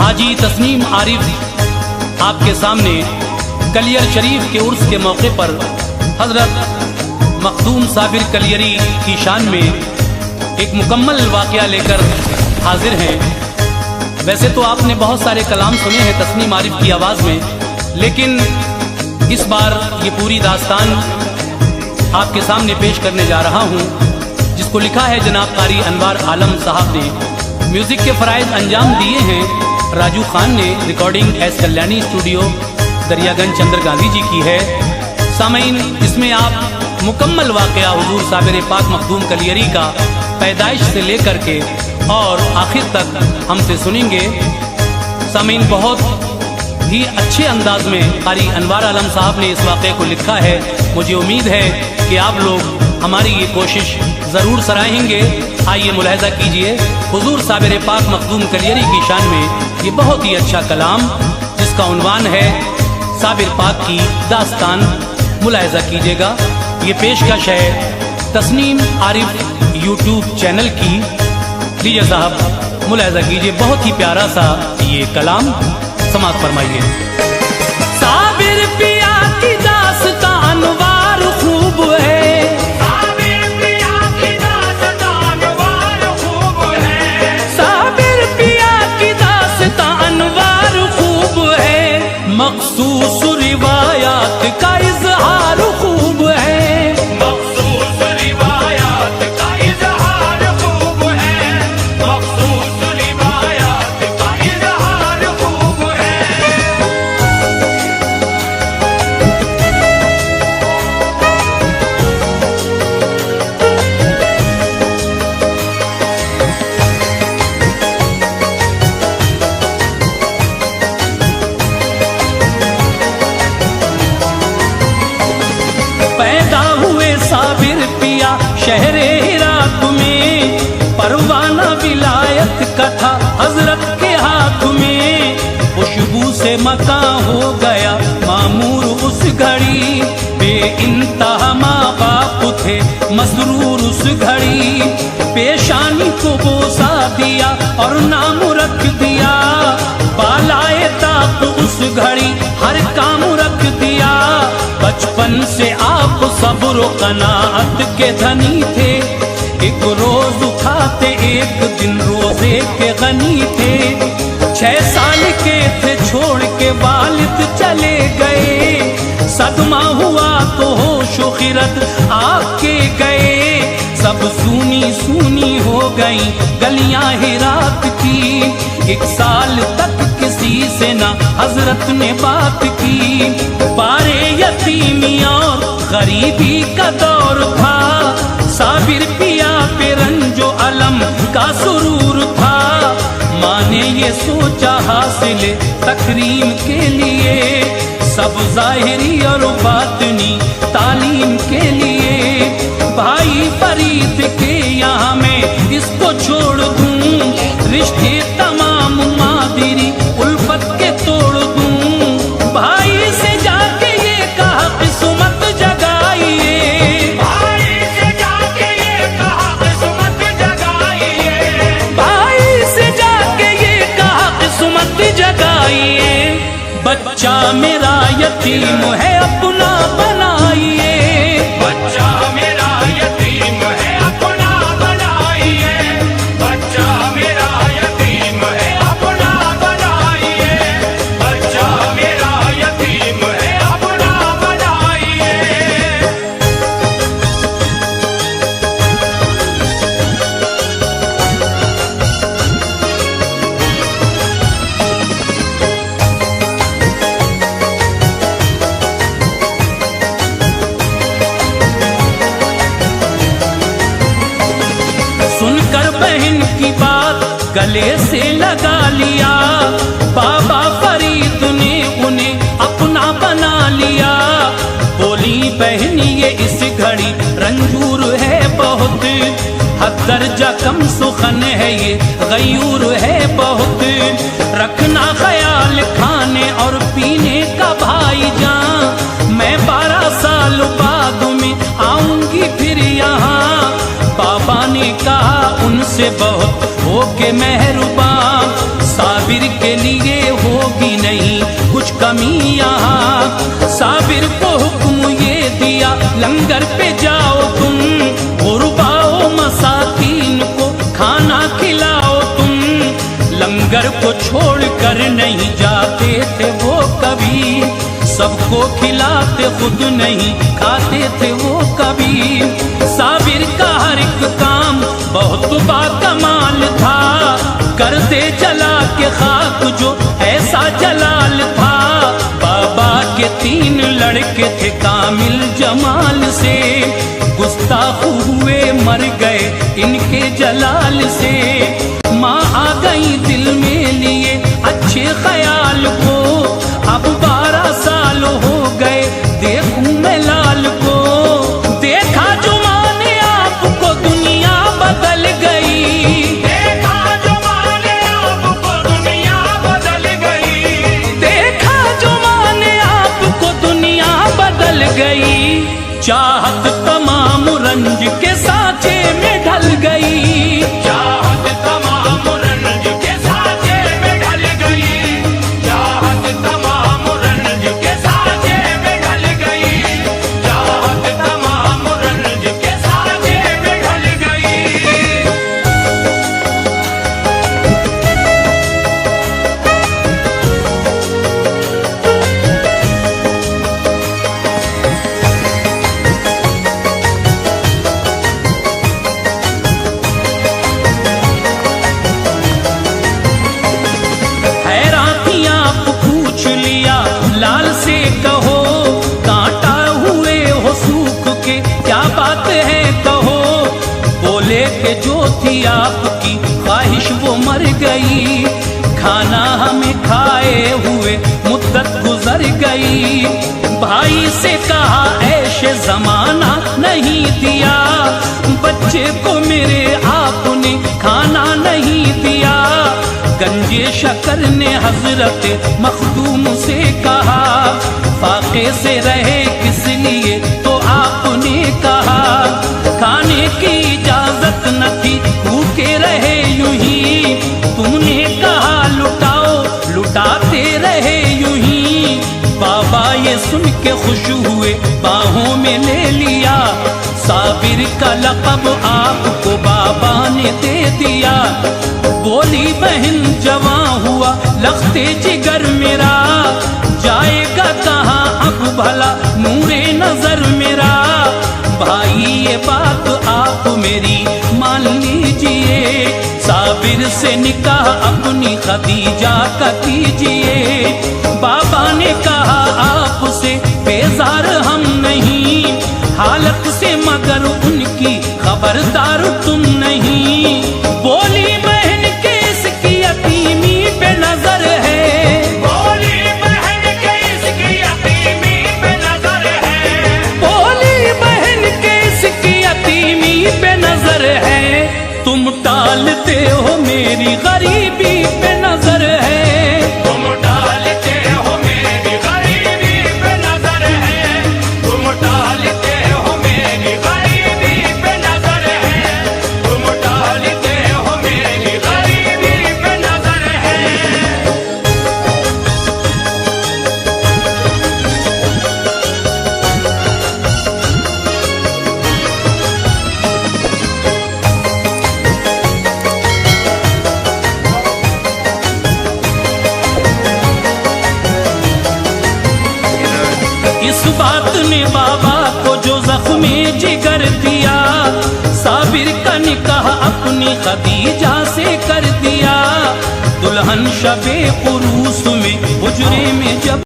हाजी तस्नीम आरिफ आपके सामने कलियर शरीफ के उर्स के मौके पर हजरत मखदूम साबिर कलियरी की शान में एक मुकम्मल वाक़या लेकर हाजिर हैं। वैसे तो आपने बहुत सारे कलाम सुने हैं तस्नीम आरिफ की आवाज़ में, लेकिन इस बार ये पूरी दास्तान आपके सामने पेश करने जा रहा हूँ, जिसको लिखा है जनाब कारी अनवार आलम साहब ने। म्यूज़िक के फ़राइज़ अंजाम दिए हैं राजू खान ने। Recording S Kalyani studio Daryaganj Chandra Gandhi ji की है। सामईन, इसमें आप मुकम्मल वाक़या हुजूर साबिर पाक मखदूम कलियरी का पैदाइश से लेकर के और आखिर तक हमसे सुनेंगे। सामईन, बहुत ही अच्छे अंदाज में कारी अनवार आलम साहब ने इस वाक़े को लिखा है। मुझे उम्मीद है कि आप लोग हमारी ये कोशिश ज़रूर सराहेंगे। आइए मुलाहिज़ा कीजिए हुजूर साबिर पाक मखदूम कलियरी की शान में ये बहुत ही अच्छा कलाम, जिसका उन्वान है साबिर पाक की दास्तान। मुलाहिज़ा कीजिएगा, ये पेशकश है तस्नीम आरिफ यूट्यूब चैनल की। लीजिए साहब, मुलाहिज़ा कीजिए, बहुत ही प्यारा सा ये कलाम समाअत फरमाइए। साबिर पिया की दास्तान वार खूब है, मखसूस रिवायात का इजहार खूब है, मखसूस रिवायात का इजहार खूब है, मखसूस रिवायात का इजहार खूब है। शहरे हिरात में परवाना विलायत का था हजरत के हाथ में। खुशबू से मकां हो गया मामूर उस घड़ी, बेइंतहा माँ बाप थे मसरूर उस घड़ी। पेशानी को बोसा दिया और नाम रख दिया, बालाए ताक उस घड़ी हर काम रख दिया। बचपन से आप सब्र कनाअत के धनी थे, एक रोज खाते एक दिन रोजे के गनी थे। 6 साल के थे छोड़ के वालिद चले गए, सदमा हुआ तो होश व खिरत आपके गए। सब सूनी सूनी हो गई गलियां हिरात की, 1 साल तक किसी से ना हजरत ने बात की। पारे यतीमी और गरीबी का दौर था, साबिर पिया पे रंजो अलम का सुरूर था। माँ ने ये सोचा हासिल तकरीम के लिए, सब ज़ाहिरी और बातनी तालीम के लिए। भाई फरीद के यहाँ मैं इसको छोड़ दूँ, रिश्ते तमाम मादिरी उल्फत के तोड़ दूँ। भाई से जाके ये कहा किस्मत जगाइए, भाई से जाके ये कहा किस्मत जगाइए, भाई से जाके ये कहा किस्मत जगाइए। बच्चा मेरा यतीम है अपना बनाइए, बच्चा मेरा यतीम है अपना बनाइए, बच्चा मेरा यतीम है अपना बनाइए, बच्चा मेरा यतीम है अपना बनाइए। सुनकर बहन की बात गले से लगा लिया, बाबा फरीद ने उन्हें अपना बना लिया। बोली बहन ये इस घड़ी रंजूर है बहुत, हद दर्जा कम सुखन है ये गयूर है बहुत। रखना ख्याल खाने और पीने का भाईजान, मैं 12 साल बाद में आऊंगी फिर यहाँ। बाबा ने कहा उनसे बहुत होके मेहरबान, साबिर के लिए होगी नहीं कुछ कमी यहाँ। साबिर को हुक्म ये दिया लंगर पे जाओ तुम, गुरबाओ मसाकीन को खाना खिलाओ तुम। लंगर को छोड़ कर नहीं जाते थे वो कभी, सबको खिलाते खुद नहीं खाते थे वो कभी। साबिर का हर एक काम बहुत बाकमाल था, कर दे जला के खाक जो ऐसा जलाल था। बाबा के 3 लड़के थे कामिल जमाल से, गुस्ताख हुए मर गए इनके जलाल से। माँ आ गई दिल में लिए अच्छे ख्याल को, अब 12 साल हो गए देखूं मैं लाल को। देखा जो माने आपको दुनिया बदल गई, देखा जो माने आपको दुनिया बदल गई। देखा जो माने आपको दुनिया बदल गई। चाहत तमाम रंज के सांचे में ढल गई, चाहत तमाम रंज के सांचे में ढल गई। चाहत तमाम रंज के सांचे में ढल गई। चाहत तमाम रंज के सांचे में ढल गई। हैरान थी आप पूछ लिया लाल से कहो, कांटा हुए हो सूख के क्या बात है कहो। बोले कि जो थी आपकी ख्वाहिश वो मर गई, खाना हमें खाए हुए मुद्दत गुजर गई। भाई से कहा ऐशे जमाना नहीं दिया, बच्चे को मेरे आपने खाना नहीं दिया। गंजे शकर ने हजरत मखदूम से कहा, फाके से रहे किस लिए तो आपने कहा। खाने की इजाजत न थी भूखे रहे यूं ही, तुमने कहा लुटाओ लुटाते रहे यूं ही। बाबा ये सुन के खुश हुए बाहों में ले लिया, साबिर का लक़ब आपको बाबा ने दे दिया। बोली बहन जवां हुआ लख्ते जिगर मेरा, जाएगा कहाँ अब भला नूरे नजर मेरा। भाई ये बात आप मेरी मान लीजिए, साबिर से निकाह अपनी खदीजा का कीजिए। बाबा ने कहा आपसे बेजार हम नहीं, हालत से मगर उनकी खबरदार तुम नहीं। बोली बहन के इसकी यतीमी पे नजर है, बोली बहन के इसकी यतीमी पे नजर है। बोली बहन के इसकी यतीमी पे नजर है। तुम टालते हो मेरी गरीबी पे नजर है, तुम डालते हो मेरी गरीबी पे नजर है। तुम डालते हो मेरी गरीबी पे नजर है। तुम डालते हो मेरी गरीबी पे नजर है। इस बात ने बाबा को जो जख्मे जिगर दिया, साबिर का निकाह अपनी खदीजा से कर दिया। दुल्हन शबे उरूस में हुजरे में जब